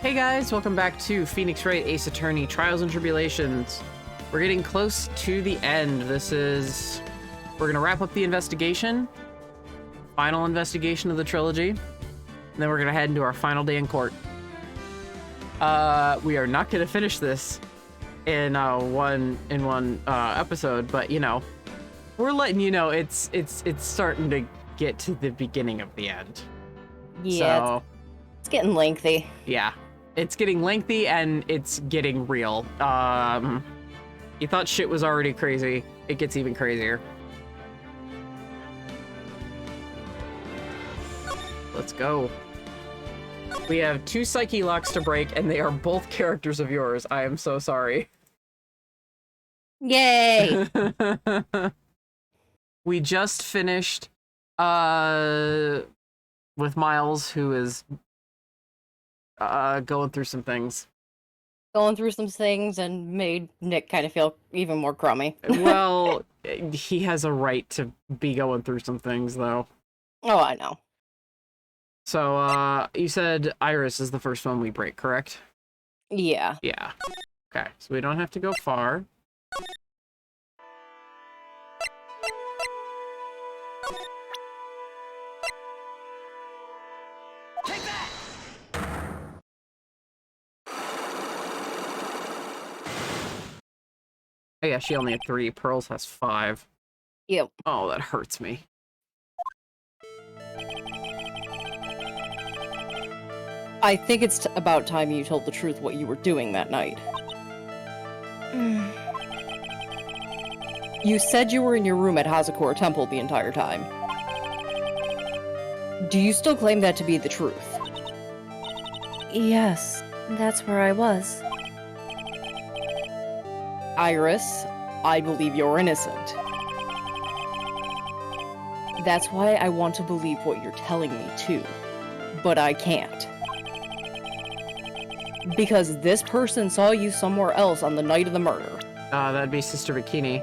Hey guys, welcome back to Phoenix Wright Ace Attorney Trials and Tribulations. We're getting close to the end. We're gonna wrap up the investigation, final investigation of the trilogy, and then we're gonna head into our final day in court. We are not gonna finish this in one episode, but you know, we're letting you know it's starting to get to the beginning of the end. Yeah, So, it's getting lengthy. yeah. It's getting lengthy and it's getting real. You thought shit was already crazy. It gets even crazier. Let's go. We have 2 psyche locks to break and they are both characters of yours. I am so sorry. Yay! We just finished with Miles, who is going through some things. Going through some things and made Nick kind of feel even more crummy. Well, he has a right to be going through some things, though. Oh, I know. So, you said Iris is the first one we break, correct? Yeah. Yeah. Okay, so we don't have to go far. Oh yeah, she only had 3. Pearls has 5. Yep. Oh, that hurts me. I think it's about time you told the truth what you were doing that night. You said you were in your room at Hazakura Temple the entire time. Do you still claim that to be the truth? Yes, that's where I was. Iris, I believe you're innocent. That's why I want to believe what you're telling me too. But I can't. Because this person saw you somewhere else on the night of the murder. That'd be Sister Bikini.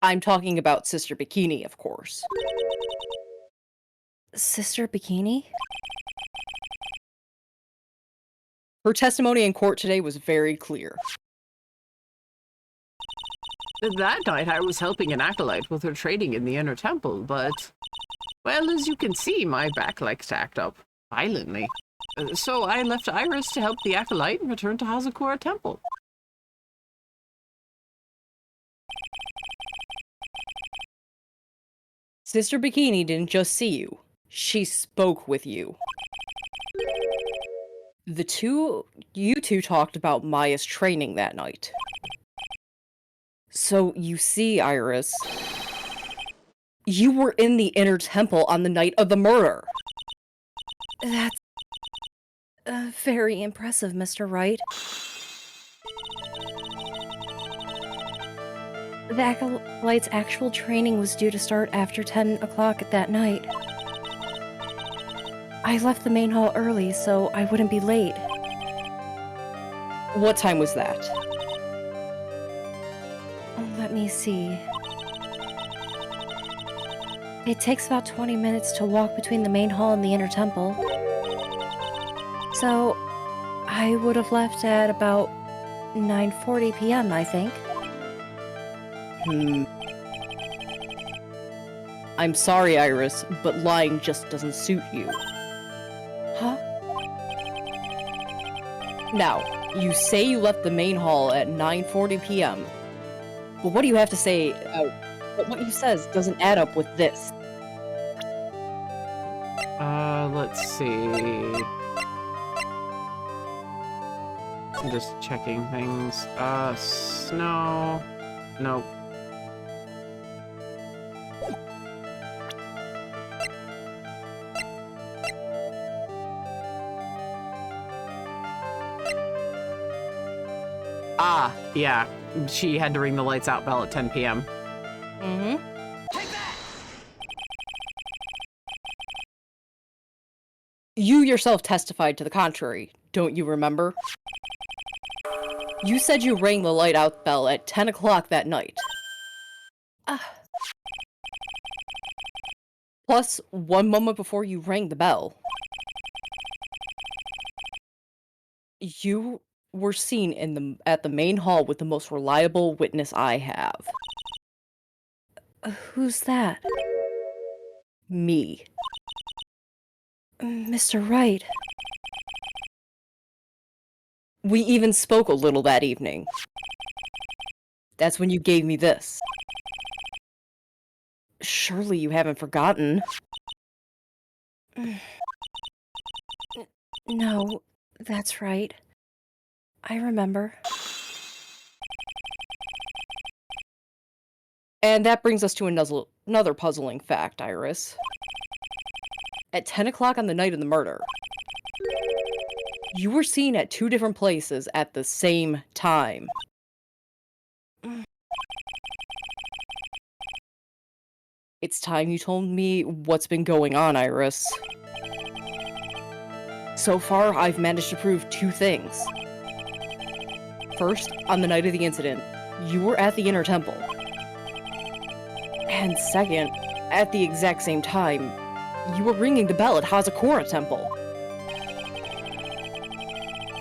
I'm talking about Sister Bikini, of course. Sister Bikini? Her testimony in court today was very clear. That night I was helping an acolyte with her training in the inner temple, but... well, as you can see, my back likes to act up violently. So I left Iris to help the acolyte and return to Hazakura Temple. Sister Bikini didn't just see you. She spoke with you. You two talked about Maya's training that night. So you see, Iris, you were in the inner temple on the night of the murder. That's very impressive, Mr. Wright. The acolyte's actual training was due to start after 10 o'clock that night. I left the main hall early, so I wouldn't be late. What time was that? Let me see. It takes about 20 minutes to walk between the main hall and the inner temple. So, I would have left at about 9:40 p.m., I think. I'm sorry, Iris, but lying just doesn't suit you. Huh? Now, you say you left the main hall at 9:40 p.m. But what do you have to say but what you says doesn't add up with this. Let's see. I'm just checking things. Snow. Nope. Ah, yeah. She had to ring the lights out bell at 10 p.m. You yourself testified to the contrary, don't you remember? You said you rang the light out bell at 10 o'clock that night. Plus, 1 moment before you rang the bell, you were seen at the main hall with the most reliable witness I have. Who's that? Me. Mr. Wright. We even spoke a little that evening. That's when you gave me this. Surely you haven't forgotten. No, that's right. I remember. And that brings us to another puzzling fact, Iris. At 10 o'clock on the night of the murder, you were seen at 2 different places at the same time. It's time you told me what's been going on, Iris. So far, I've managed to prove 2 things. First, on the night of the incident, you were at the Inner Temple. And second, at the exact same time, you were ringing the bell at Hazakura Temple.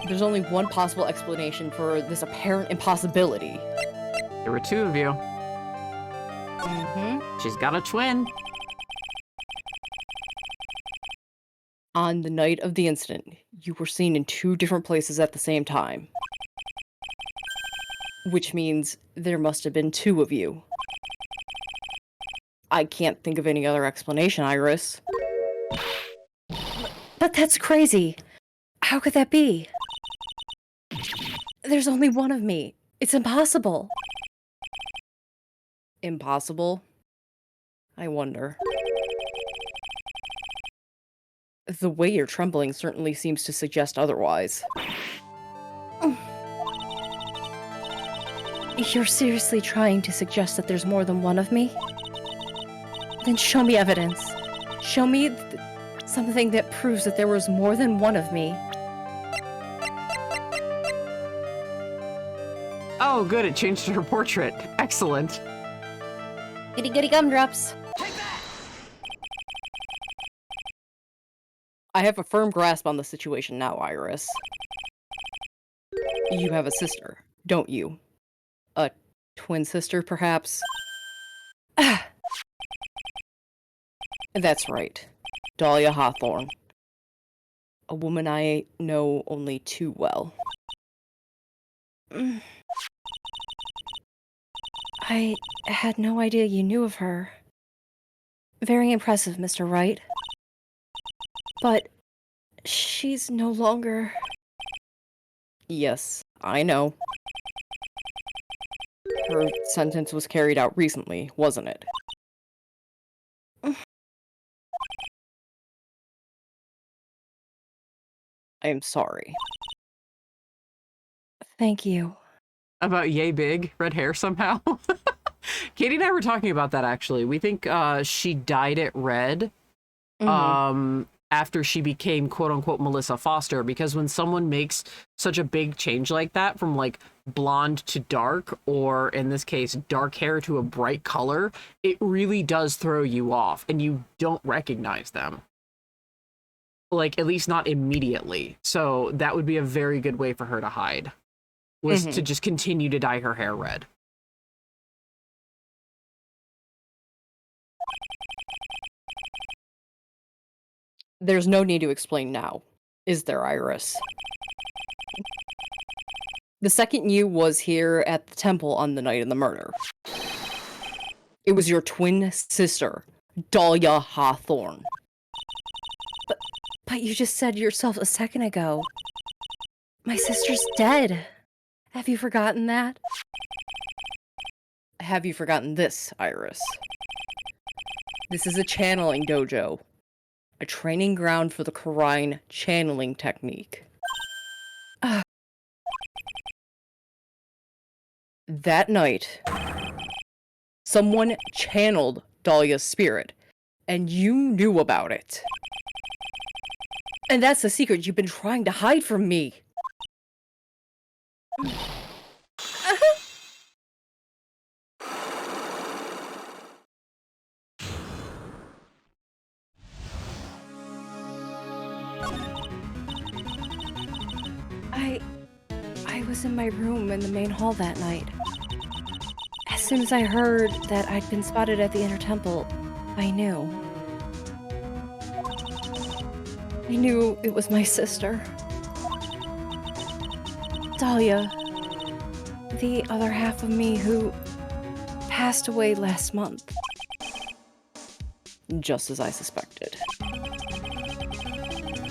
There's only one possible explanation for this apparent impossibility. There were 2 of you. Mm-hmm. She's got a twin. On the night of the incident, you were seen in 2 different places at the same time. Which means there must have been 2 of you. I can't think of any other explanation, Iris. But that's crazy. How could that be? There's only one of me. It's impossible. Impossible? I wonder. The way you're trembling certainly seems to suggest otherwise. You're seriously trying to suggest that there's more than one of me? Then show me evidence. Show me something that proves that there was more than one of me. Oh, good, it changed her portrait. Excellent. Goody goody gumdrops. I have a firm grasp on the situation now, Iris. You have a sister, don't you? A twin sister, perhaps? That's right. Dahlia Hawthorne. A woman I know only too well. I had no idea you knew of her. Very impressive, Mr. Wright. But she's no longer... Yes, I know. Her sentence was carried out recently, wasn't it? I am sorry. Thank you. About yay big red hair somehow. Katie and I were talking about that actually. We think she dyed it red after she became quote unquote Melissa Foster, because when someone makes such a big change like that from like blonde to dark, or in this case dark hair to a bright color, it really does throw you off and you don't recognize them. Like, at least not immediately. So that would be a very good way for her to hide, was to just continue to dye her hair red. There's no need to explain now, is there, Iris? The second you was here at the temple on the night of the murder. It was your twin sister, Dahlia Hawthorne. But you just said yourself a second ago. My sister's dead. Have you forgotten that? Have you forgotten this, Iris? This is a channeling dojo. A training ground for the Karine channeling technique. That night, someone channeled Dahlia's spirit, and you knew about it. And that's the secret you've been trying to hide from me. was in my room in the main hall that night. As soon as I heard that I'd been spotted at the Inner Temple, I knew. I knew it was my sister. Dahlia. The other half of me who passed away last month. Just as I suspected.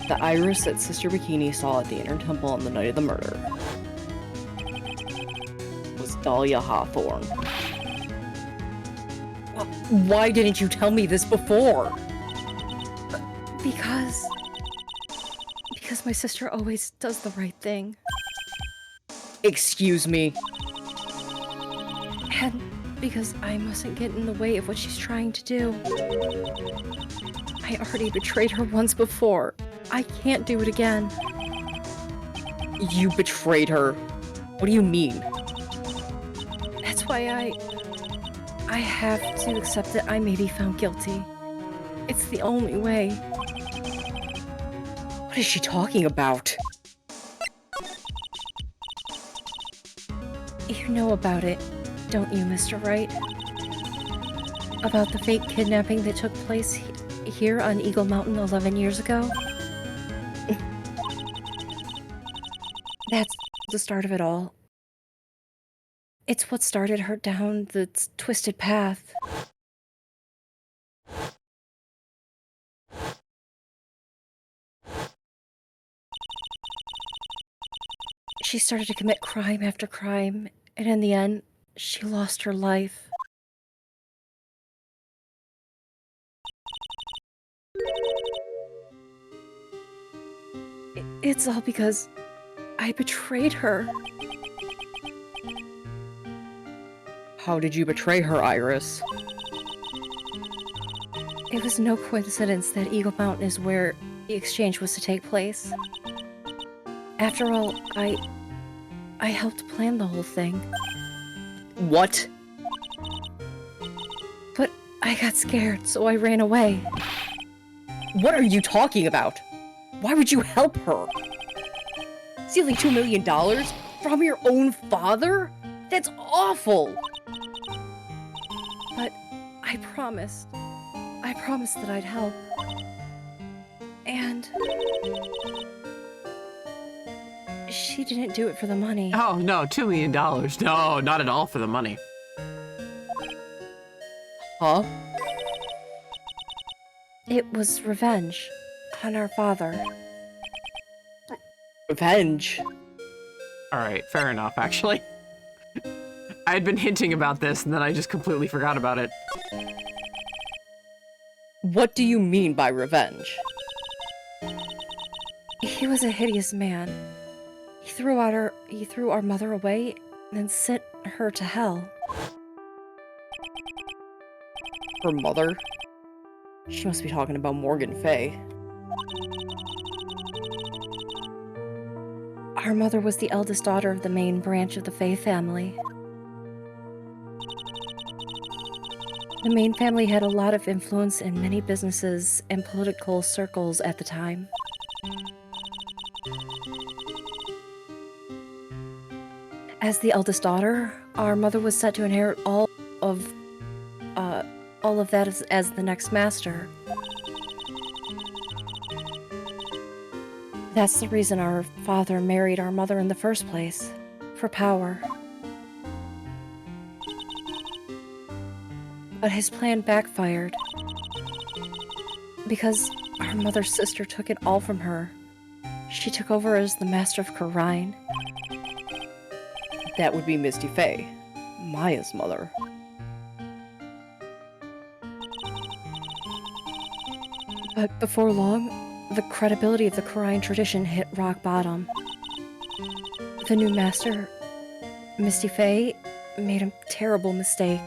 The Iris that Sister Bikini saw at the Inner Temple on the night of the murder was Dahlia Hawthorne. Why didn't you tell me this before? Because my sister always does the right thing. Excuse me. And because I mustn't get in the way of what she's trying to do. I already betrayed her once before. I can't do it again. You betrayed her. What do you mean? That's why I have to accept that I may be found guilty. It's the only way. What is she talking about? You know about it, don't you, Mr. Wright? About the fake kidnapping that took place here on Eagle Mountain 11 years ago? That's the start of it all. It's what started her down the twisted path. She started to commit crime after crime, and in the end, she lost her life. It's all because I betrayed her. How did you betray her, Iris? It was no coincidence that Eagle Mountain is where the exchange was to take place. After all, I helped plan the whole thing. What? But I got scared, so I ran away. What are you talking about? Why would you help her? Stealing $2 million from your own father? That's awful! But I promised that I'd help. And she didn't do it for the money. Oh, no, $2 million. No, not at all for the money. Huh? It was revenge on our father. Revenge? Alright, fair enough, actually. I had been hinting about this, and then I just completely forgot about it. What do you mean by revenge? He was a hideous man. He threw our mother away and then sent her to hell. Her mother? She must be talking about Morgan Fay. Our mother was the eldest daughter of the main branch of the Fay family. The main family had a lot of influence in many businesses and political circles at the time. As the eldest daughter, our mother was set to inherit all of that as the next master. That's the reason our father married our mother in the first place, for power. But his plan backfired. Because our mother's sister took it all from her. She took over as the Master of Khura'in. That would be Misty Fay, Maya's mother. But before long, the credibility of the Khura'in tradition hit rock bottom. The new master, Misty Fay, made a terrible mistake.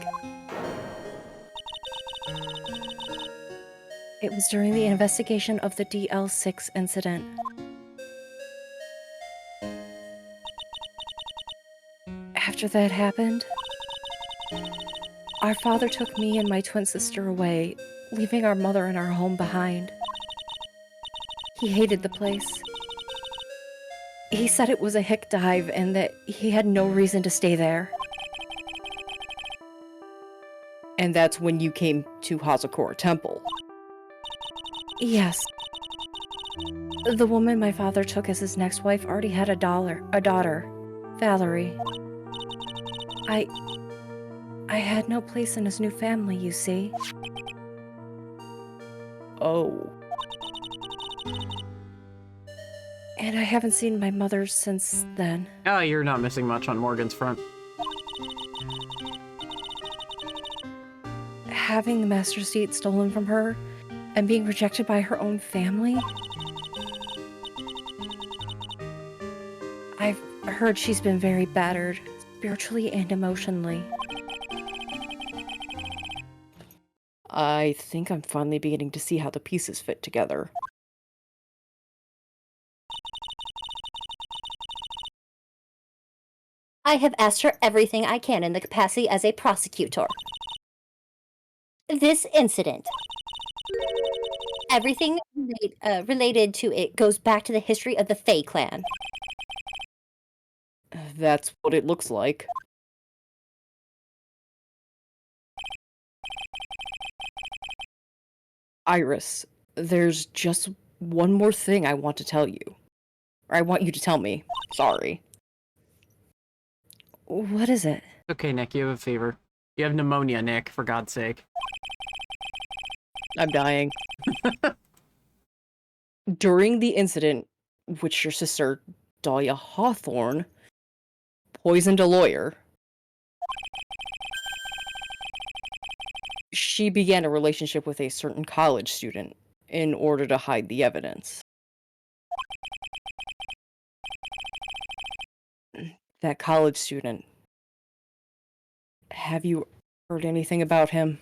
It was during the investigation of the DL6 incident. After that happened, our father took me and my twin sister away, leaving our mother and our home behind. He hated the place. He said it was a hick dive and that he had no reason to stay there. And that's when you came to Hazakura Temple. Yes. The woman my father took as his next wife already had a daughter, Valerie. I had no place in his new family, you see. Oh. And I haven't seen my mother since then. Oh, you're not missing much on Morgan's front. Having the master seat stolen from her and being rejected by her own family? I've heard she's been very battered, spiritually and emotionally. I think I'm finally beginning to see how the pieces fit together. I have asked her everything I can in the capacity as a prosecutor. This incident, everything related to it goes back to the history of the Fae clan. That's what it looks like. Iris, there's just one more thing I want to tell you. Or I want you to tell me. Sorry. What is it? Okay, Nick, you have a fever. You have pneumonia, Nick, for God's sake. I'm dying. During the incident, which your sister, Dahlia Hawthorne, poisoned a lawyer, she began a relationship with a certain college student in order to hide the evidence. That college student. Have you heard anything about him?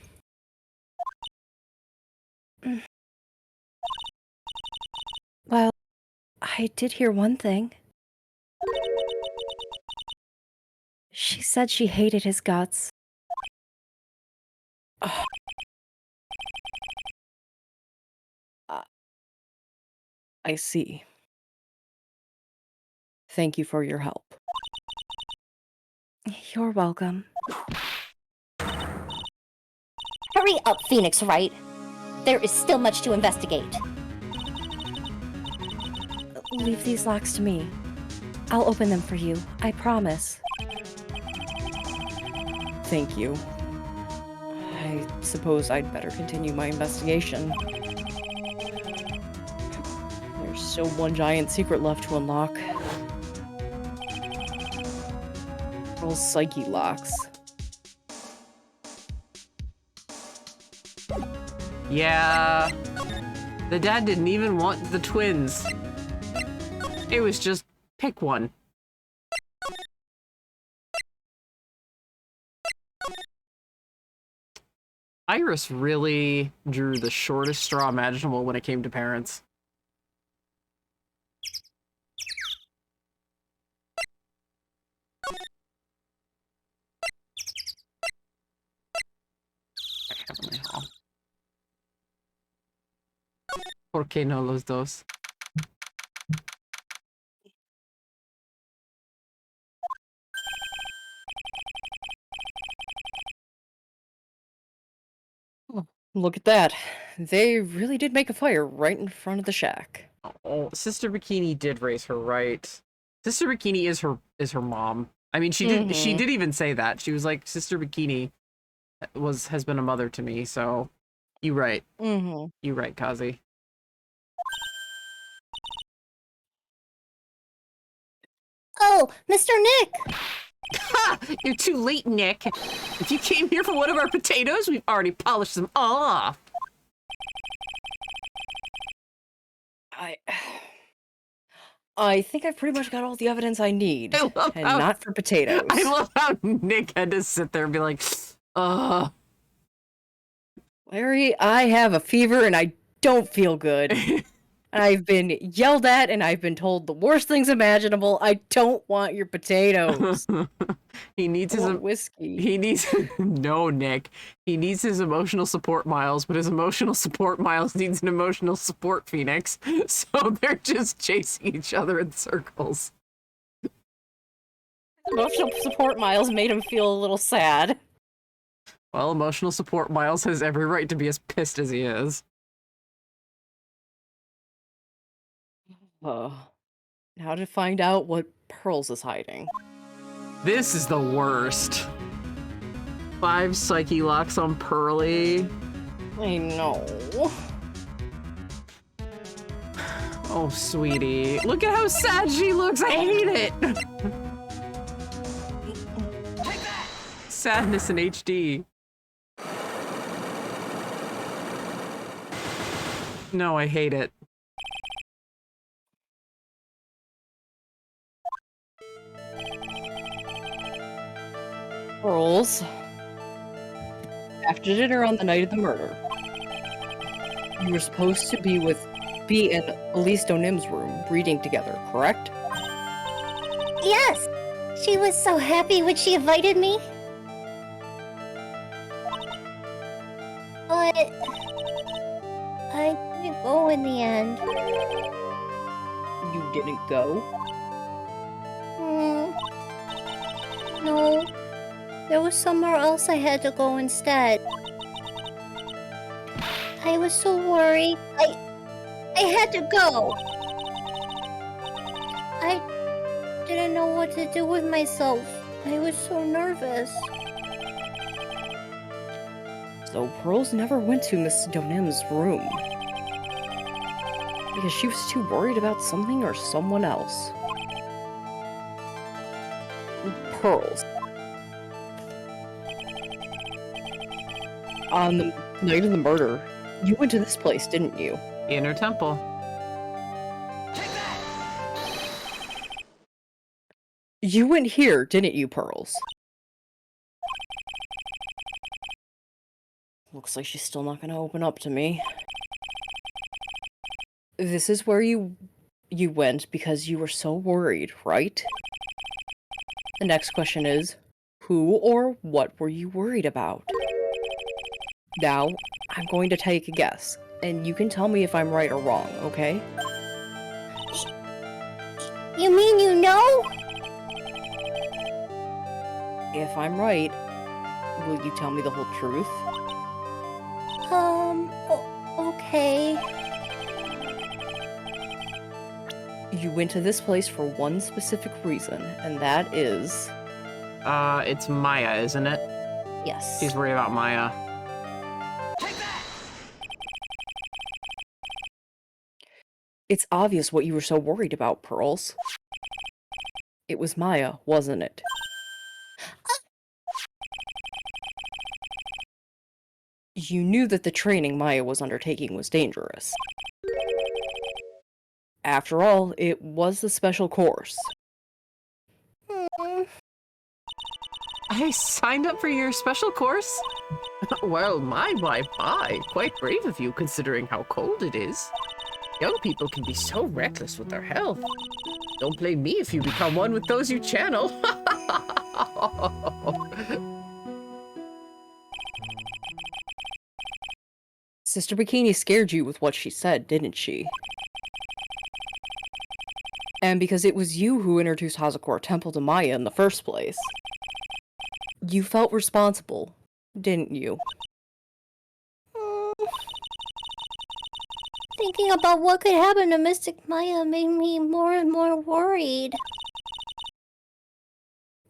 Well, I did hear one thing. She said she hated his guts. I see. Thank you for your help. You're welcome. Hurry up, Phoenix Wright. There is still much to investigate. Leave these locks to me. I'll open them for you, I promise. Thank you. I suppose I'd better continue my investigation. There's still one giant secret left to unlock. Girl's psyche locks. Yeah. The dad didn't even want the twins. It was just pick one. Iris really drew the shortest straw imaginable when it came to parents. Heavenly Hall. ¿Por qué no los dos? Look at that. They really did make a fire right in front of the shack. Oh, Sister Bikini did raise her right. Sister Bikini is her mom. I mean, she did even say that. She was like, Sister Bikini has been a mother to me, so you right. You right, Kazi. Oh, Mr. Nick! Ha! You're too late, Nick. If you came here for one of our potatoes, we've already polished them all off. I think I've pretty much got all the evidence I need. I love And how- not for potatoes. I love how Nick had to sit there and be like, Larry, I have a fever and I don't feel good. And I've been yelled at and I've been told the worst things imaginable. I don't want your potatoes. He needs I his want whiskey. he needs no, Nick. He needs his emotional support miles, but his emotional support miles needs an emotional support Phoenix. So they're just chasing each other in circles. Emotional support miles made him feel a little sad. Well, emotional support Miles has every right to be as pissed as he is. Now to find out what Pearls is hiding. This is the worst. 5 psyche locks on Pearly. I know. Oh, sweetie. Look at how sad she looks. I hate it. Sadness in HD. No, I hate it. Pearls. After dinner on the night of the murder, you were supposed to be in Elise Donim's room, reading together, correct? Yes! She was so happy when she invited me. But I didn't go in the end. You didn't go? No. There was somewhere else I had to go instead. I was so worried. I had to go. I didn't know what to do with myself. I was so nervous. So Pearls never went to Miss Donim's room. Because she was too worried about something or someone else. Pearls. On the night of the murder, you went to this place, didn't you? Inner Temple. You went here, didn't you, Pearls? Looks like she's still not gonna open up to me. This is where you went because you were so worried, right? The next question is, who or what were you worried about? Now, I'm going to take a guess, and you can tell me if I'm right or wrong, okay? You mean you know? If I'm right, will you tell me the whole truth? Okay. You went to this place for one specific reason, and that is... It's Maya, isn't it? Yes. She's worried about Maya. It's obvious what you were so worried about, Pearls. It was Maya, wasn't it? You knew that the training Maya was undertaking was dangerous. After all, it was a special course. I signed up for your special course? Well, my. Quite brave of you, considering how cold it is. Young people can be so reckless with their health. Don't blame me if you become one with those you channel. Sister Bikini scared you with what she said, didn't she? And because it was you who introduced Hazakura Temple to Maya in the first place, you felt responsible, didn't you? Thinking about what could happen to Mystic Maya made me more and more worried.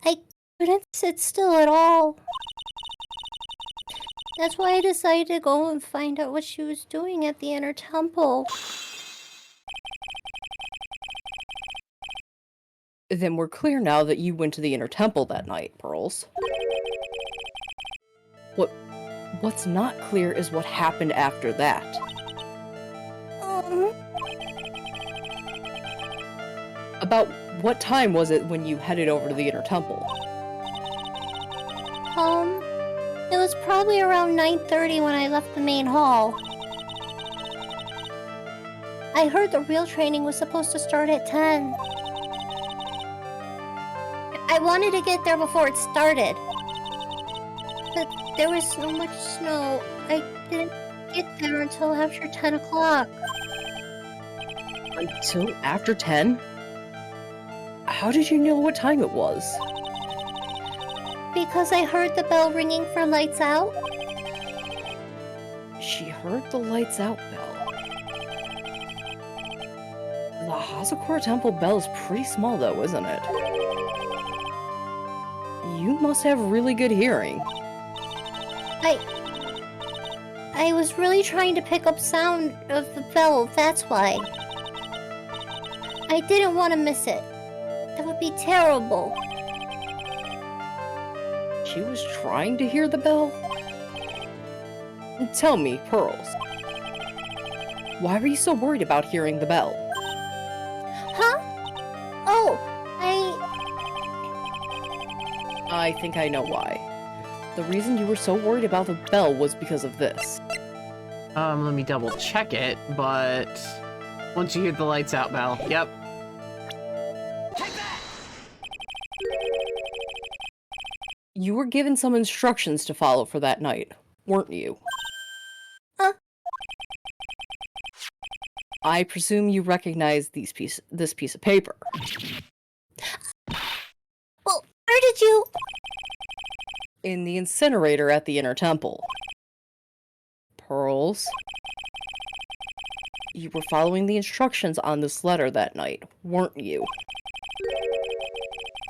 I couldn't sit still at all. That's why I decided to go and find out what she was doing at the inner temple. Then we're clear now that you went to the inner temple that night, Pearls. What's not clear is what happened after that. About what time was it when you headed over to the inner temple? It was probably around 9:30 when I left the main hall. I heard the real training was supposed to start at 10. I wanted to get there before it started. But there was so much snow, I didn't get there until after 10 o'clock. Until after 10? How did you know what time it was? Because I heard the bell ringing for lights out. She heard the lights out bell. The Hazakor Temple bell is pretty small though, isn't it? You must have really good hearing. I was really trying to pick up sound of the bell, that's why. I didn't want to miss it. That would be terrible. She was trying to hear the bell? Tell me, Pearls. Why were you so worried about hearing the bell? Huh? Oh, I think I know why. The reason you were so worried about the bell was because of this. Let me double check it, but once you hear the lights out bell, yep. You were given some instructions to follow for that night, weren't you? I presume you recognize this piece of paper. well, where did you... In the incinerator at the Inner Temple. Pearls. You were following the instructions on this letter that night, weren't you?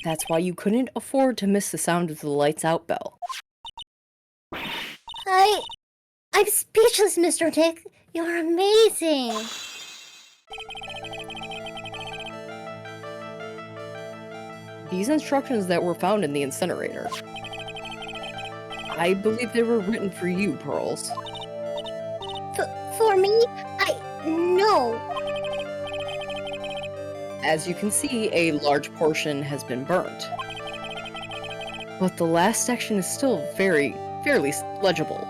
That's why you couldn't afford to miss the sound of the lights out bell. I'm speechless, Mr. Dick. You're amazing. These instructions that were found in the incinerator. I believe they were written for you, Pearls. For me? No. As you can see, a large portion has been burnt. But the last section is still fairly legible.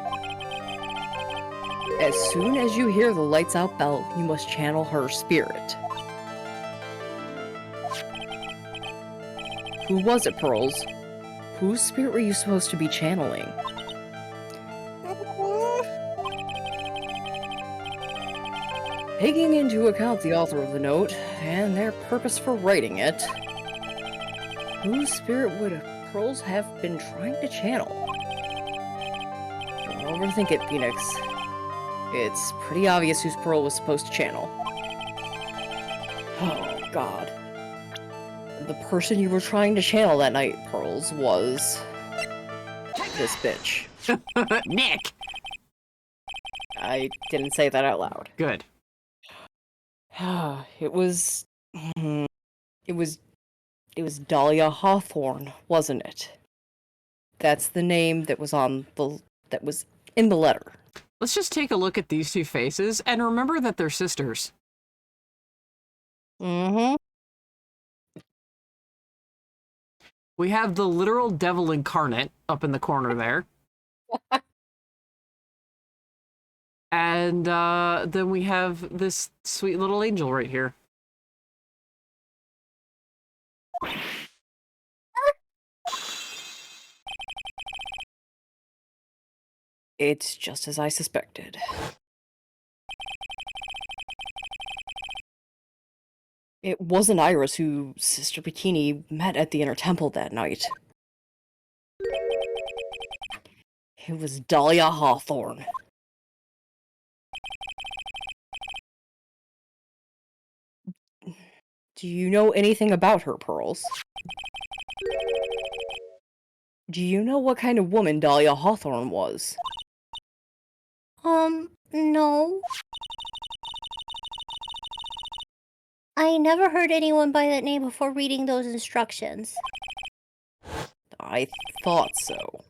As soon as you hear the lights out bell, you must channel her spirit. Who was it, Pearls? Whose spirit were you supposed to be channeling? Taking into account the author of the note, and their purpose for writing it, whose spirit would Pearls have been trying to channel? Don't overthink it, Phoenix. It's pretty obvious whose Pearl was supposed to channel. Oh, God. The person you were trying to channel that night, Pearls, was... this bitch. Nick! I didn't say that out loud. Good. It was Dahlia Hawthorne, wasn't it? That's the name that was in the letter. Let's just take a look at these two faces and remember that they're sisters. Mm-hmm. We have the literal devil incarnate up in the corner there. And then we have this sweet little angel right here. It's just as I suspected. It wasn't Iris who Sister Bikini met at the Inner Temple that night. It was Dahlia Hawthorne. Do you know anything about her, Pearls? Do you know what kind of woman Dahlia Hawthorne was? No. I never heard anyone by that name before reading those instructions. I thought so.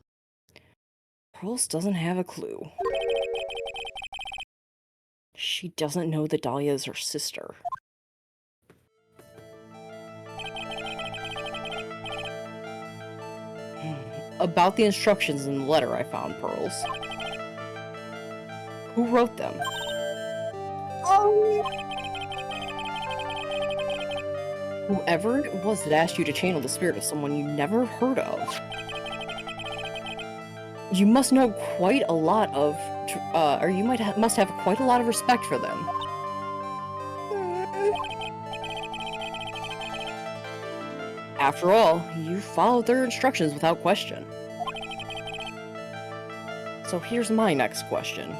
Pearls doesn't have a clue. She doesn't know that Dahlia is her sister. About the instructions in the letter I found, Pearls. Who wrote them? Whoever it was that asked you to channel the spirit of someone you never heard of, you must know quite a lot of, or you must have quite a lot of respect for them. After all, you followed their instructions without question. So here's my next question.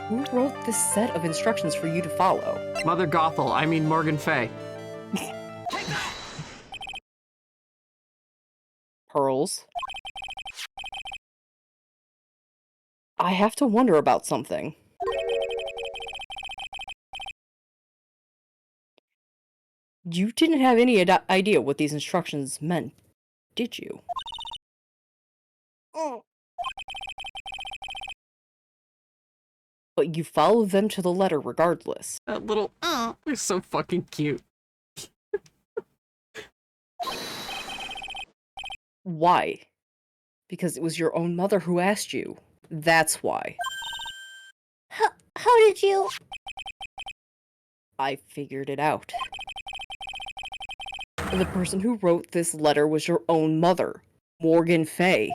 Who wrote this set of instructions for you to follow? Mother Gothel, I mean Morgan Fay. Pearls. I have to wonder about something. You didn't have any idea what these instructions meant, did you? But you followed them to the letter regardless. That little is so fucking cute. Why? Because it was your own mother who asked you. That's why. How did you... I figured it out. The person who wrote this letter was your own mother, Morgan Fay.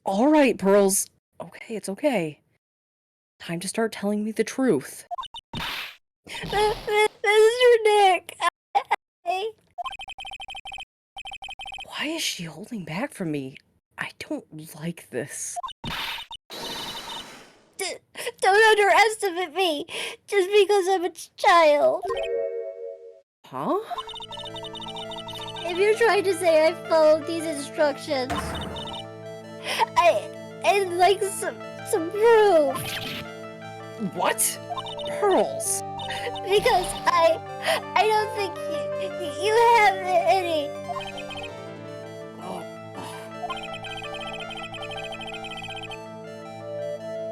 All right, Pearls. Okay, it's okay. Time to start telling me the truth. Mr. Nick. Why is she holding back from me? I don't like this. Don't underestimate me just because I'm a child. Huh? If you're trying to say I followed these instructions, I'd like some proof. What? Pearls. Because I don't think you have any.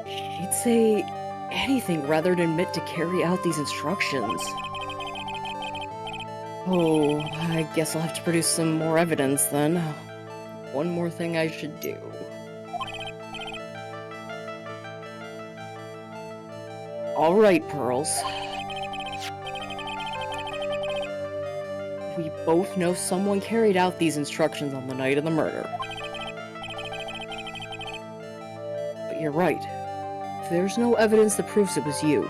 She'd say anything rather than admit to carry out these instructions. Oh, I guess I'll have to produce some more evidence then. One more thing I should do. Alright, Pearls. We both know someone carried out these instructions on the night of the murder. But you're right. There's no evidence that proves it was you.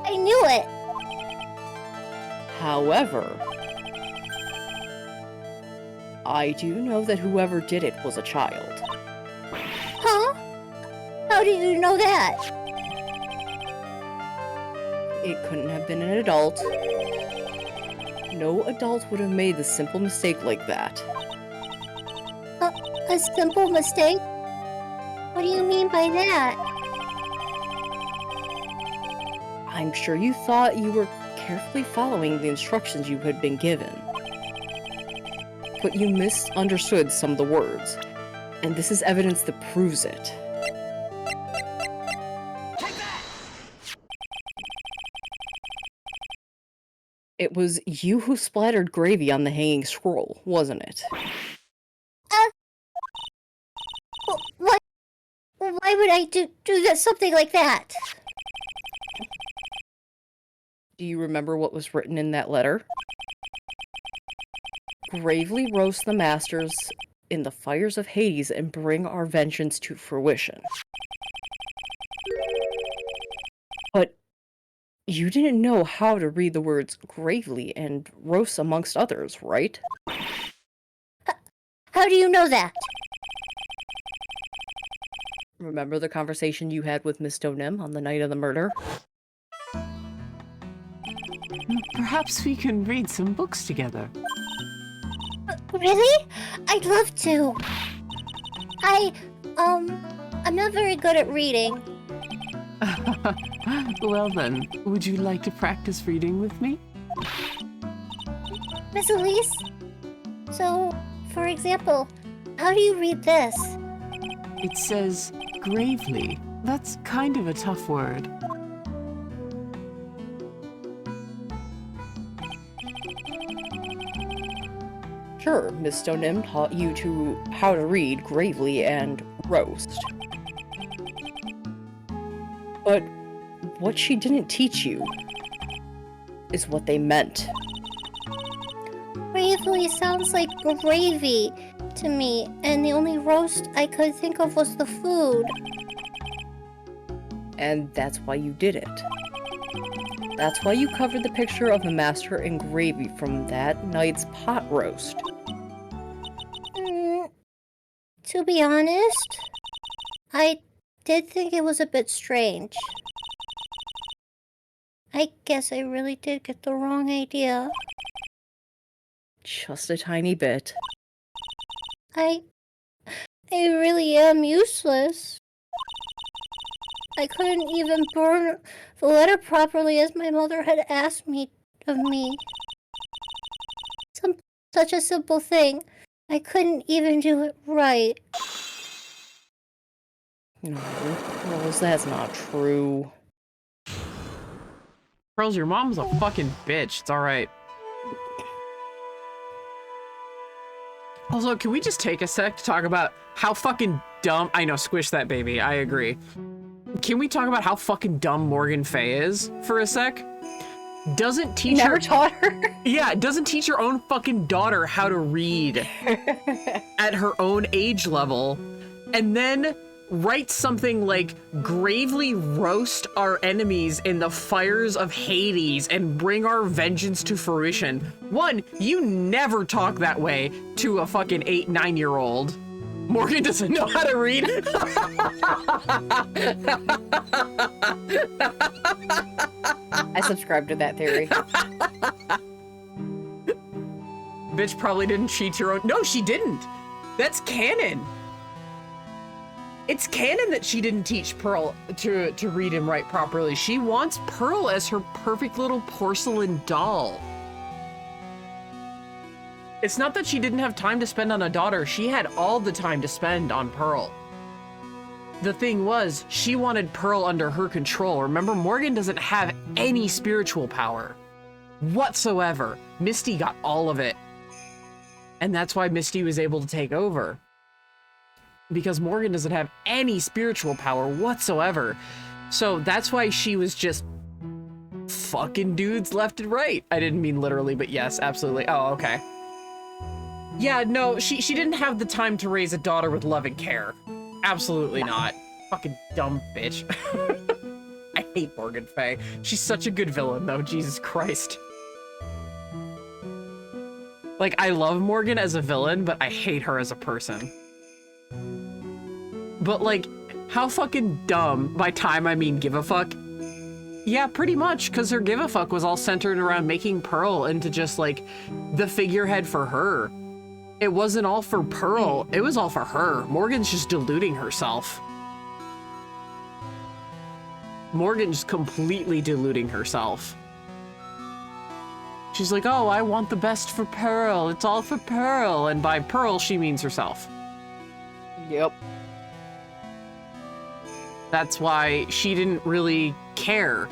I knew it. However, I do know that whoever did it was a child. Huh? How do you know that? It couldn't have been an adult. No adult would have made the simple mistake like that. A simple mistake? What do you mean by that? I'm sure you thought you were carefully following the instructions you had been given. But you misunderstood some of the words, and this is evidence that proves it. It was you who splattered gravy on the hanging scroll, wasn't it? What? Why would I do that, something like that? Do you remember what was written in that letter? Gravely roast the masters in the fires of Hades and bring our vengeance to fruition. But you didn't know how to read the words gravely and roast amongst others, right? How do you know that? Remember the conversation you had with Miss Donem on the night of the murder? Perhaps we can read some books together. Really? I'd love to. I'm not very good at reading. Well then, would you like to practice reading with me? Miss Elise? So, for example, how do you read this? It says gravely. That's kind of a tough word. Sure, Miss Stonem taught you how to read gravely and roast. But what she didn't teach you is what they meant. Gravely sounds like gravy to me, and the only roast I could think of was the food. And that's why you did it. That's why you covered the picture of the master in gravy from that night's pot roast. To be honest, I did think it was a bit strange. I guess I really did get the wrong idea. Just a tiny bit. I really am useless. I couldn't even burn the letter properly as my mother had asked of me. Such a simple thing. I couldn't even do it right. No, Rose, that's not true. Pearls, your mom's a fucking bitch. It's alright. Also, can we just take a sec to talk about how fucking dumb— I know, squish that baby, I agree. Can we talk about how fucking dumb Morgan Fay is for a sec? Doesn't teach Never taught her? Yeah, doesn't teach her own fucking daughter how to read at her own age level, and then writes something like, gravely roast our enemies in the fires of Hades and bring our vengeance to fruition. One, you never talk that way to a fucking 8-9-year-old. Morgan doesn't know how to read. I subscribe to that theory. Bitch probably didn't cheat her own— No, she didn't. That's canon. It's canon that she didn't teach Pearl to read and write properly. She wants Pearl as her perfect little porcelain doll. It's not that she didn't have time to spend on a daughter. She had all the time to spend on Pearl. The thing was, she wanted Pearl under her control. Remember, Morgan doesn't have any spiritual power whatsoever. Misty got all of it. And that's why Misty was able to take over. Because Morgan doesn't have any spiritual power whatsoever. So that's why she was just fucking dudes left and right. I didn't mean literally, but yes, absolutely. Oh, okay. Yeah, no, she didn't have the time to raise a daughter with love and care. Absolutely not. Fucking dumb bitch. I hate Morgan Fay. She's such a good villain, though. Jesus Christ. Like, I love Morgan as a villain, but I hate her as a person. But, like, how fucking dumb— by time I mean give a fuck? Yeah, pretty much, because her give a fuck was all centered around making Pearl into just, like, the figurehead for her. It wasn't all for Pearl, it was all for her. Morgan's just deluding herself. Morgan's completely deluding herself. She's like, oh, I want the best for Pearl, it's all for Pearl. And by Pearl, she means herself. Yep. That's why she didn't really care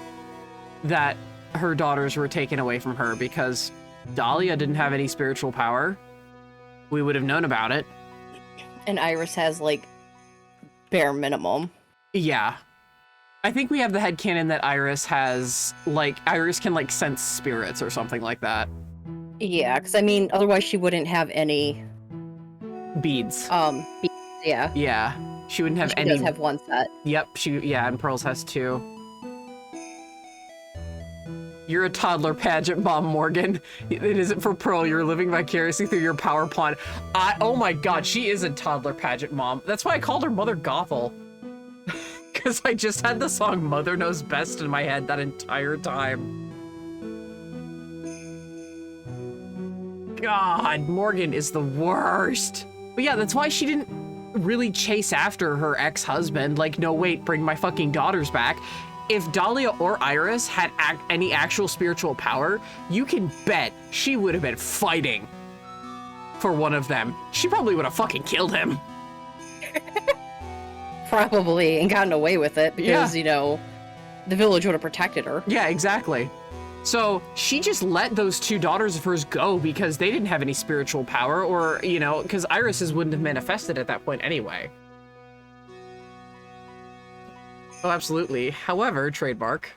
that her daughters were taken away from her, because Dahlia didn't have any spiritual power. We would have known about it. And Iris has, like, bare minimum. Yeah. I think we have the headcanon that Iris has, like, Iris can, like, sense spirits or something like that. Yeah, because, I mean, otherwise she wouldn't have any... Beads. Yeah. Yeah. She wouldn't have any— She does have one set. Yep, yeah, and Pearls has 2. You're a toddler pageant mom, Morgan. It isn't for Pearl. You're living vicariously through your power pawn. Oh my god, she is a toddler pageant mom. That's why I called her Mother Gothel. Because I just had the song Mother Knows Best in my head that entire time. God, Morgan is the worst. But yeah, that's why she didn't really chase after her ex-husband. Like, no, wait, bring my fucking daughters back. If Dahlia or Iris had any actual spiritual power, you can bet she would have been fighting for one of them. She probably would have fucking killed him. Probably, and gotten away with it because, Yeah. you know, the village would have protected her. Yeah, exactly. So she just let those 2 daughters of hers go because they didn't have any spiritual power, or, you know, because irises wouldn't have manifested at that point anyway. Oh, absolutely. However, trademark.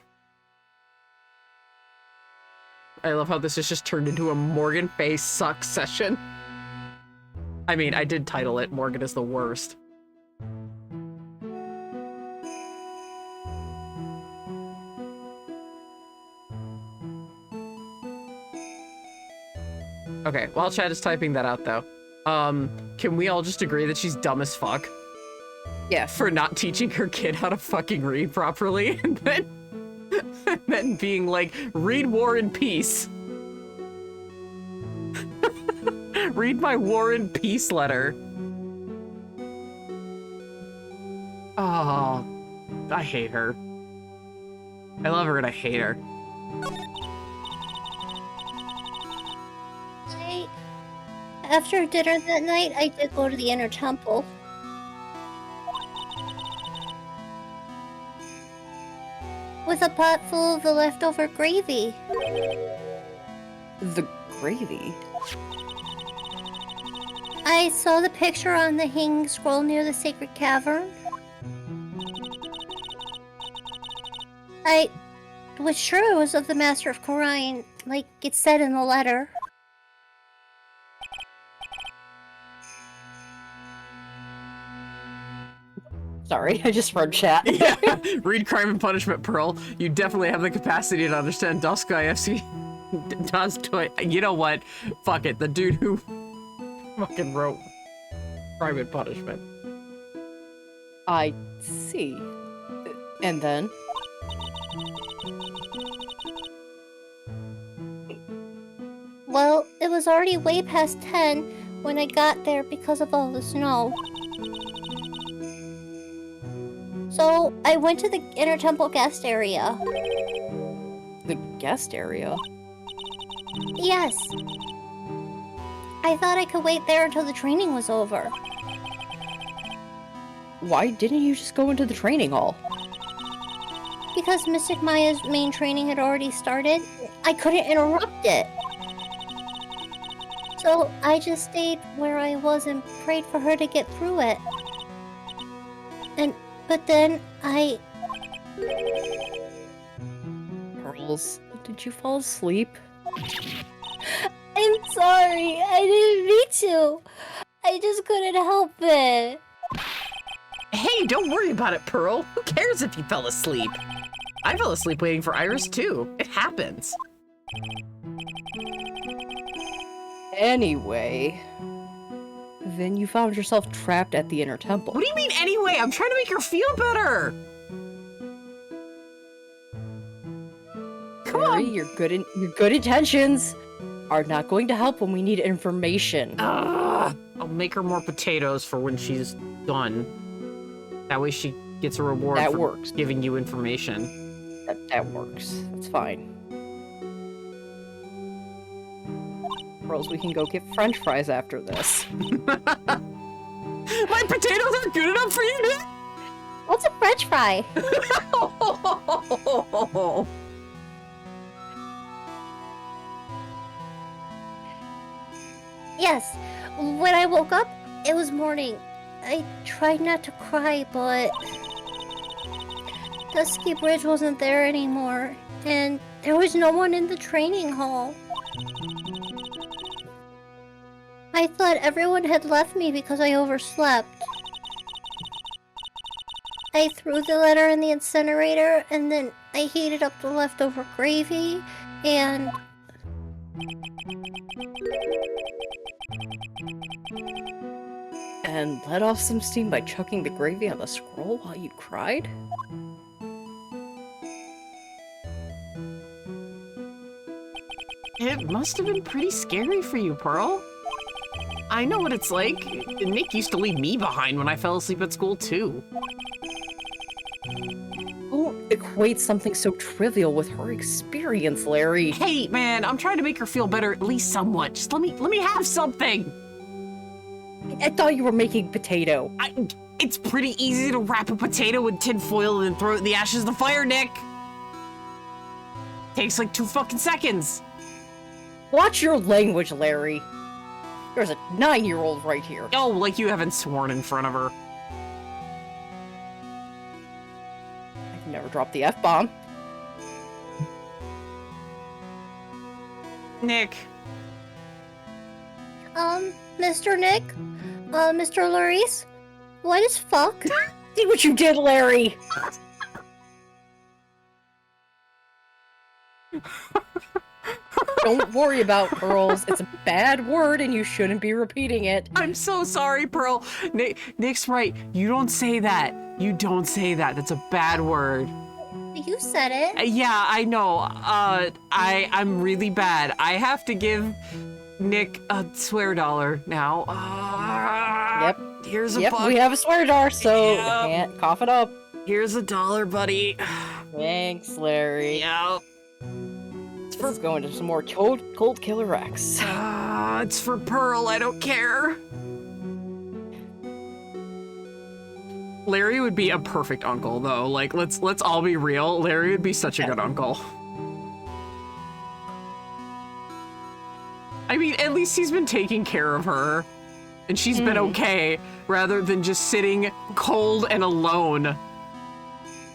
I love how this has just turned into a Morgan face sucks session. I mean, I did title it Morgan is the worst. Okay, while Chad is typing that out though, can we all just agree that she's dumb as fuck? Yeah. For not teaching her kid how to fucking read properly, and then being like, read War and Peace. Read my War and Peace letter. Oh, I hate her. I love her and I hate her. After dinner that night, I did go to the inner temple. With a pot full of the leftover gravy. The gravy? I saw the picture on the hanging scroll near the sacred cavern. I was sure it was of the Master of Khura'in, like it said in the letter. Sorry, I just read chat. Yeah. Read Crime and Punishment, Pearl. You definitely have the capacity to understand Doskai FC. You know what? Fuck it. The dude who fucking wrote Crime and Punishment. I see. And then? Well, it was already way past 10 when I got there because of all the snow. So, I went to the inner temple guest area. The guest area? Yes. I thought I could wait there until the training was over. Why didn't you just go into the training hall? Because Mystic Maya's main training had already started, I couldn't interrupt it. So I just stayed where I was and prayed for her to get through it. But then Pearls, did you fall asleep? I'm sorry, I didn't mean to. I just couldn't help it. Hey, don't worry about it, Pearl. Who cares if you fell asleep? I fell asleep waiting for Iris, too. It happens. Anyway, then you found yourself trapped at the inner temple. What do you mean anyway? I'm trying to make her feel better. Come on. Your good intentions are not going to help when we need information. I'll make her more potatoes for when she's done. That way she gets a reward That for works. giving you information. That works. That's fine. Pearls, we can go get French fries after this. My potatoes aren't good enough for you, Nick? What's a French fry? Yes, when I woke up, it was morning. I tried not to cry, but Dusky Bridge wasn't there anymore, and there was no one in the training hall. I thought everyone had left me because I overslept. I threw the letter in the incinerator, and then I heated up the leftover gravy, and... And let off some steam by chucking the gravy on the scroll while you cried? It must have been pretty scary for you, Pearl. I know what it's like. Nick used to leave me behind when I fell asleep at school, too. Don't equate something so trivial with her experience, Larry. Hey, man, I'm trying to make her feel better at least somewhat. Just let me have something. I thought you were making potato. It's pretty easy to wrap a potato in tin foil and throw it in the ashes of the fire, Nick. Takes like 2 fucking seconds. Watch your language, Larry. There's a 9-year-old right here. Oh, like you haven't sworn in front of her. I've never dropped the F-bomb. Nick. Mr. Nick? Mr. Lurice? What is fuck? See what you did, Larry! Don't worry about pearls. It's a bad word and you shouldn't be repeating it. I'm so sorry, Pearl. Nick's right. You don't say that. You don't say that. That's a bad word. You said it. Yeah, I know. I'm really bad. I have to give Nick a swear dollar now. Yep. Here's a Yep, buck. we have a swear jar, so Yep. can't cough it up. Here's $1, buddy. Thanks, Larry. Yeah. This is going to some more Cold Killer X. It's for Pearl. I don't care. Larry would be a perfect uncle, though. Like, let's all be real. Larry would be such a good uncle. I mean, at least he's been taking care of her, and she's been okay, rather than just sitting cold and alone,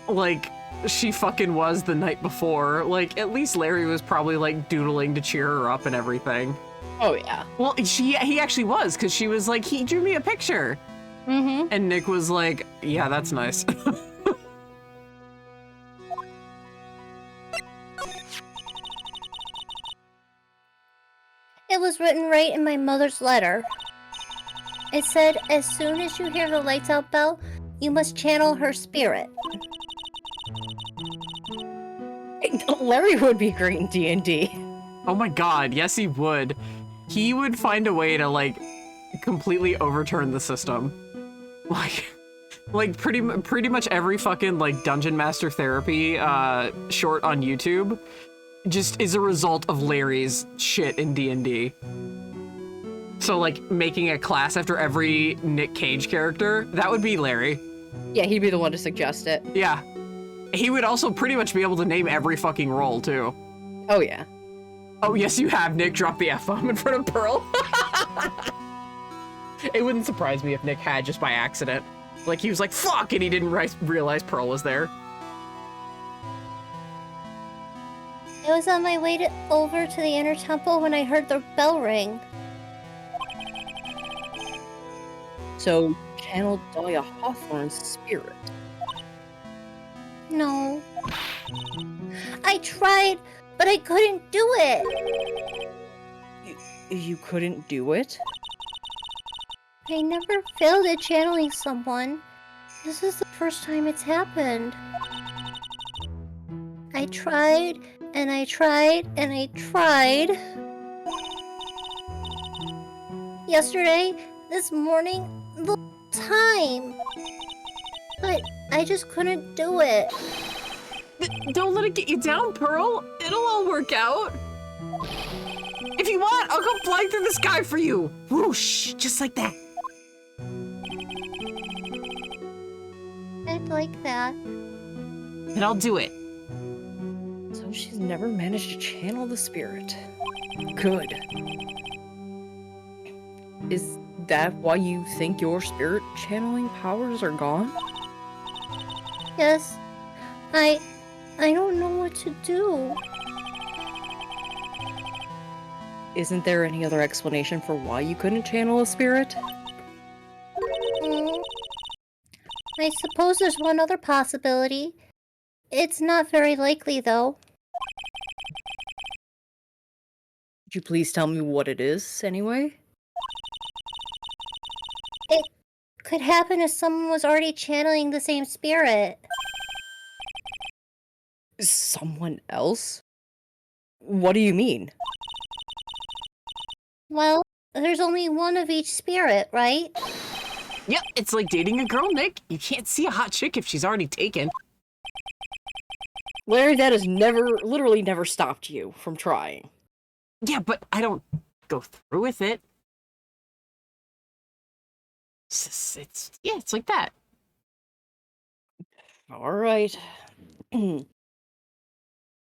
like she fucking was the night before. Like, at least Larry was probably like doodling to cheer her up and everything. Oh yeah. Well, he actually was, because she was like, he drew me a picture. Mm-hmm. And Nick was like, yeah, that's nice. It was written right in my mother's letter. It said, as soon as you hear the lights out bell, you must channel her spirit. Larry would be great in D&D. Oh my god, yes he would. He would find a way to like completely overturn the system. Like pretty much every fucking like Dungeon Master Therapy short on YouTube just is a result of Larry's shit in D&D. So like making a class after every Nick Cage character, that would be Larry. Yeah, he'd be the one to suggest it. Yeah. He would also pretty much be able to name every fucking role too. Oh yeah. Oh yes, you have, Nick. Drop the F-bomb in front of Pearl. It wouldn't surprise me if Nick had just by accident. Like he was like, fuck, and he didn't realize Pearl was there. I was on my way over to the inner temple when I heard the bell ring. So, channeled Dahlia Hawthorne's spirit. No. I tried, but I couldn't do it. You couldn't do it? I never failed at channeling someone. This is the first time it's happened. I tried, and I tried, and I tried. Yesterday, this morning, the time. But I just couldn't do it. Don't let it get you down, Pearl. It'll all work out. If you want, I'll come flying through the sky for you. Whoosh, just like that. I'd like that. And I'll do it. So she's never managed to channel the spirit. Good. Is that why you think your spirit channeling powers are gone? Yes. I don't know what to do. Isn't there any other explanation for why you couldn't channel a spirit? I suppose there's one other possibility. It's not very likely, though. Could you please tell me what it is, anyway? It could happen if someone was already channeling the same spirit. Someone else? What do you mean? Well, there's only one of each spirit, right? Yep, it's like dating a girl, Nick. You can't see a hot chick if she's already taken. Larry, that has literally never stopped you from trying. Yeah, but I don't go through with it. It's like that. All right.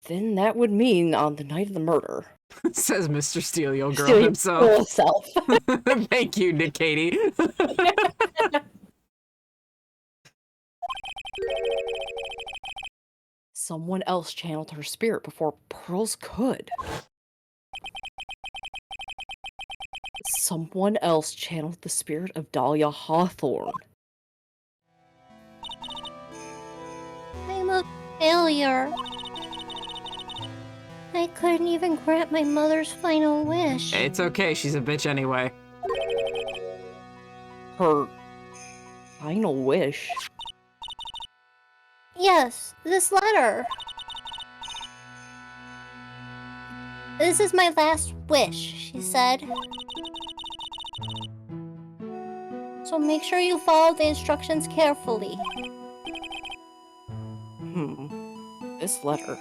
Then that would mean on the night of the murder. Says Mr. Steelio Girl Steelio himself. himself. Thank you, Nick Katie. Someone else channeled her spirit before Pearls could. Someone else channeled the spirit of Dahlia Hawthorne. I'm a failure. I couldn't even grant my mother's final wish. It's okay, she's a bitch anyway. Her final wish? Yes, this letter. This is my last wish, she said. So make sure you follow the instructions carefully. This letter.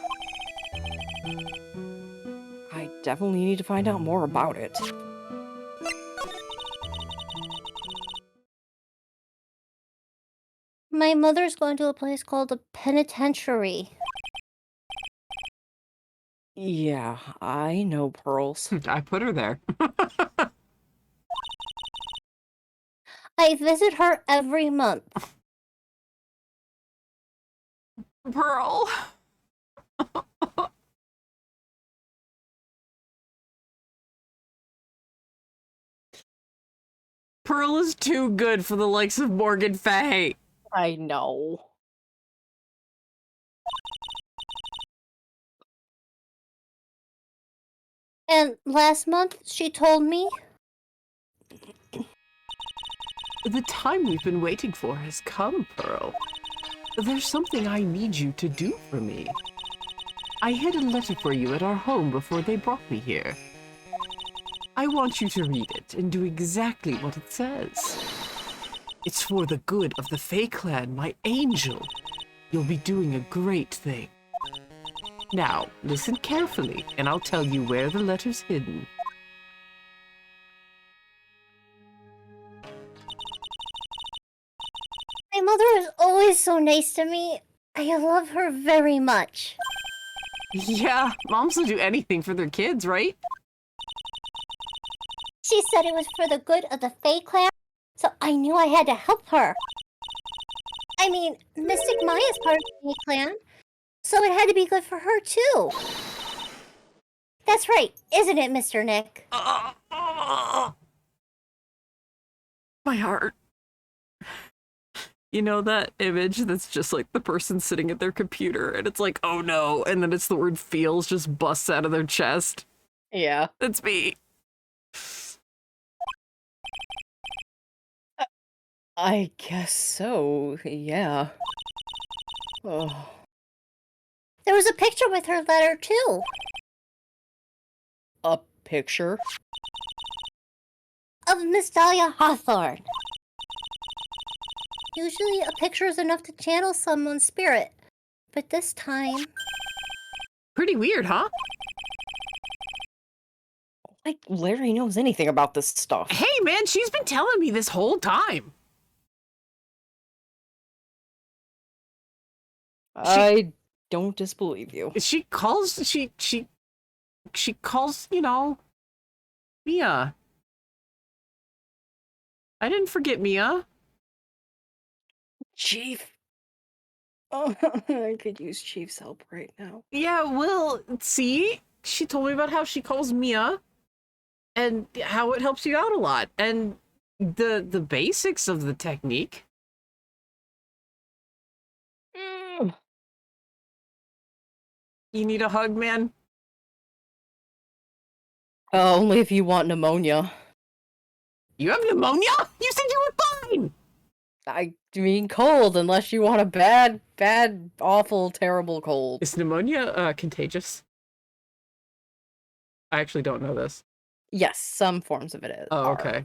I definitely need to find out more about it. My mother's going to a place called the penitentiary. Yeah, I know, Pearls. I put her there. I visit her every month. Pearl. Pearl is too good for the likes of Morgan Fay. I know. And last month, she told me, The time we've been waiting for has come, Pearl. There's something I need you to do for me. I hid a letter for you at our home before they brought me here. I want you to read it and do exactly what it says. It's for the good of the Fae Clan, my angel. You'll be doing a great thing. Now, listen carefully, and I'll tell you where the letter's hidden. my mother is always so nice to me. I love her very much. Yeah, moms will do anything for their kids, right? She said it was for the good of the Fae Clan, so I knew I had to help her. I mean, Mystic Maya's part of the Fae Clan, so it had to be good for her too. That's right, isn't it, Mr. Nick? My heart. You know that image that's just like the person sitting at their computer and it's like, oh no, and then it's the word feels just busts out of their chest? Yeah. That's me. I guess so, yeah. Oh. There was a picture with her letter too. A picture? Of Miss Dahlia Hawthorne. Usually a picture is enough to channel someone's spirit, but this time... Pretty weird, huh? Like Larry knows anything about this stuff. Hey man, she's been telling me this whole time. I don't disbelieve you. She calls, you know, Mia. I didn't forget Mia. Chief. Oh, I could use Chief's help right now. Yeah, well, see? She told me about how she calls Mia and how it helps you out a lot. And the basics of the technique. You need a hug, man? Only if you want pneumonia. You have pneumonia? You said you were fine! I mean cold, unless you want a bad, awful, terrible cold. Is pneumonia contagious? I actually don't know this. Yes, some forms of it is. Oh, okay.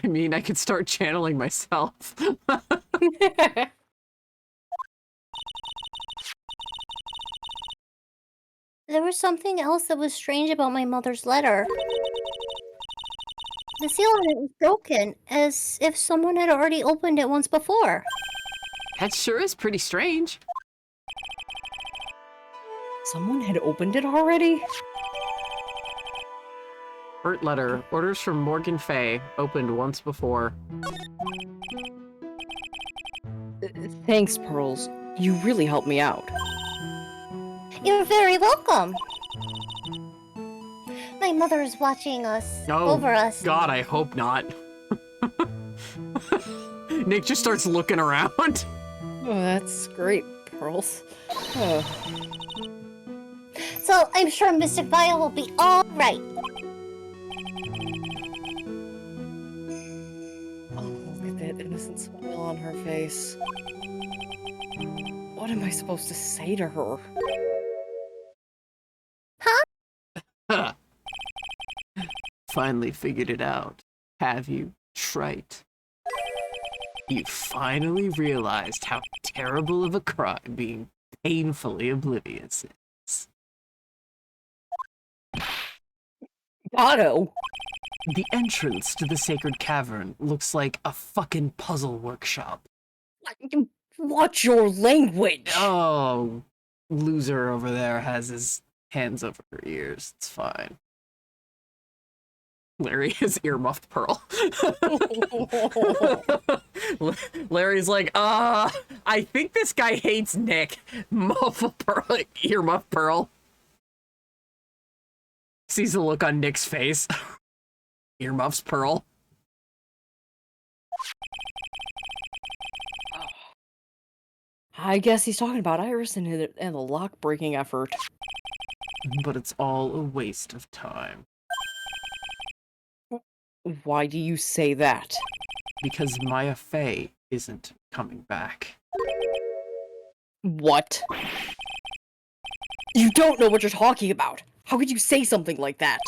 I mean, I could start channeling myself. There was something else that was strange about my mother's letter. The seal on it was broken, as if someone had already opened it once before. That sure is pretty strange. Someone had opened it already? Hurt letter. Orders from Morgan Fay. Opened once before. Thanks, Pearls. You really helped me out. You're very welcome. My mother is watching us. Oh, Over us. God, I hope not. Nick just starts looking around. Oh, that's great, Pearls. Oh, So I'm sure Mystic Vile will be all right. look at that innocent smile on her face. What am I supposed to say to her? Huh. Finally figured it out. Have you, Trite? You finally realized how terrible of a crime being painfully oblivious is. Otto! The entrance to the sacred cavern looks like a fucking puzzle workshop. Watch your language! Oh, loser over there has his hands over her ears. It's fine. Larry is earmuffed Pearl. Larry's like, I think this guy hates Nick. Muffle Pearl, earmuff Pearl. Sees the look on Nick's face. Earmuffs Pearl. I guess he's talking about Iris and the lock-breaking effort. But it's all a waste of time. Why do you say that? Because Maya Fey isn't coming back. What? You don't know what you're talking about! How could you say something like that?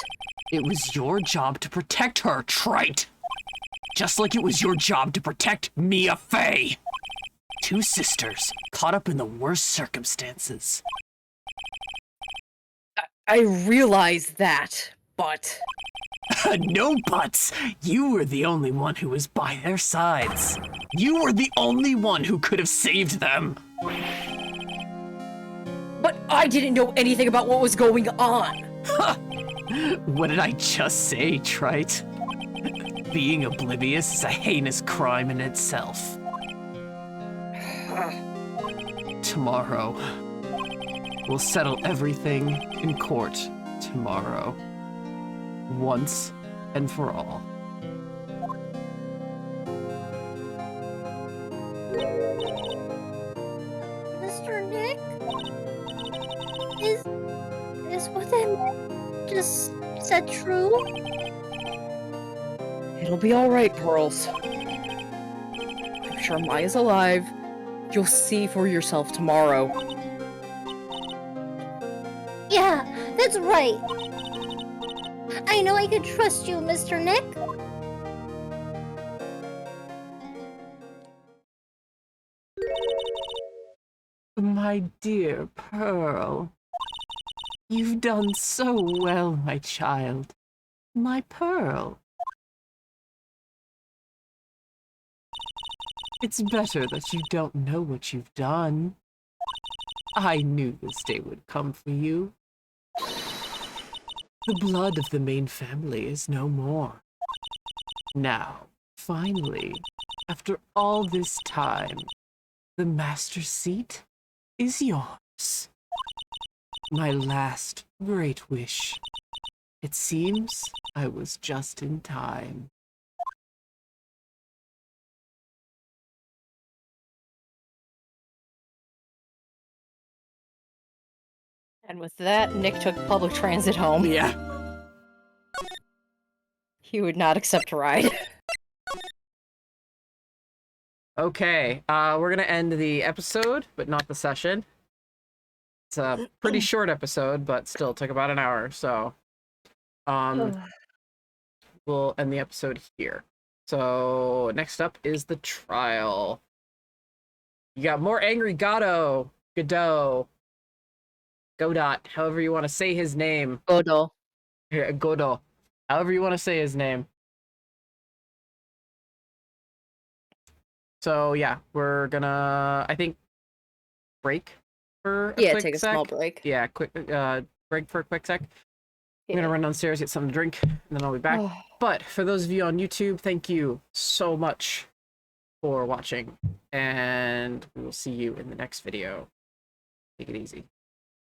It was your job to protect her, Trite! Just like it was your job to protect Mia Fey! Two sisters, caught up in the worst circumstances. I realize that, but... No buts! You were the only one who was by their sides. You were the only one who could have saved them. But I didn't know anything about what was going on! What did I just say, Trite? Being oblivious is a heinous crime in itself. Tomorrow. We'll settle everything in court tomorrow. Once and for all. Mr. Nick? Is what I just said true? It'll be alright, Pearls. I'm sure Maya's alive. You'll see for yourself tomorrow. Yeah, that's right. I know I can trust you, Mr. Nick. My dear Pearl. You've done so well, my child. My Pearl. It's better that you don't know what you've done. I knew this day would come for you. The blood of the main family is no more. Now, finally, after all this time, the master seat is yours. My last great wish. It seems I was just in time. And with that, Nick took public transit home. Yeah. He would not accept a ride. Okay, we're gonna end the episode, but not the session. It's a pretty short episode, but still took about an hour, so we'll end the episode here. So next up is the trial. You got more angry Godot. Godot, however you want to say his name. Godot. Here, Godot. However you want to say his name. So yeah, we're gonna, I think, break for a Yeah, quick take a sec. small break. Yeah, quick break for a quick sec. I'm gonna run downstairs, get something to drink, and then I'll be back. Oh. But for those of you on YouTube, thank you so much for watching, and we will see you in the next video. Take it easy.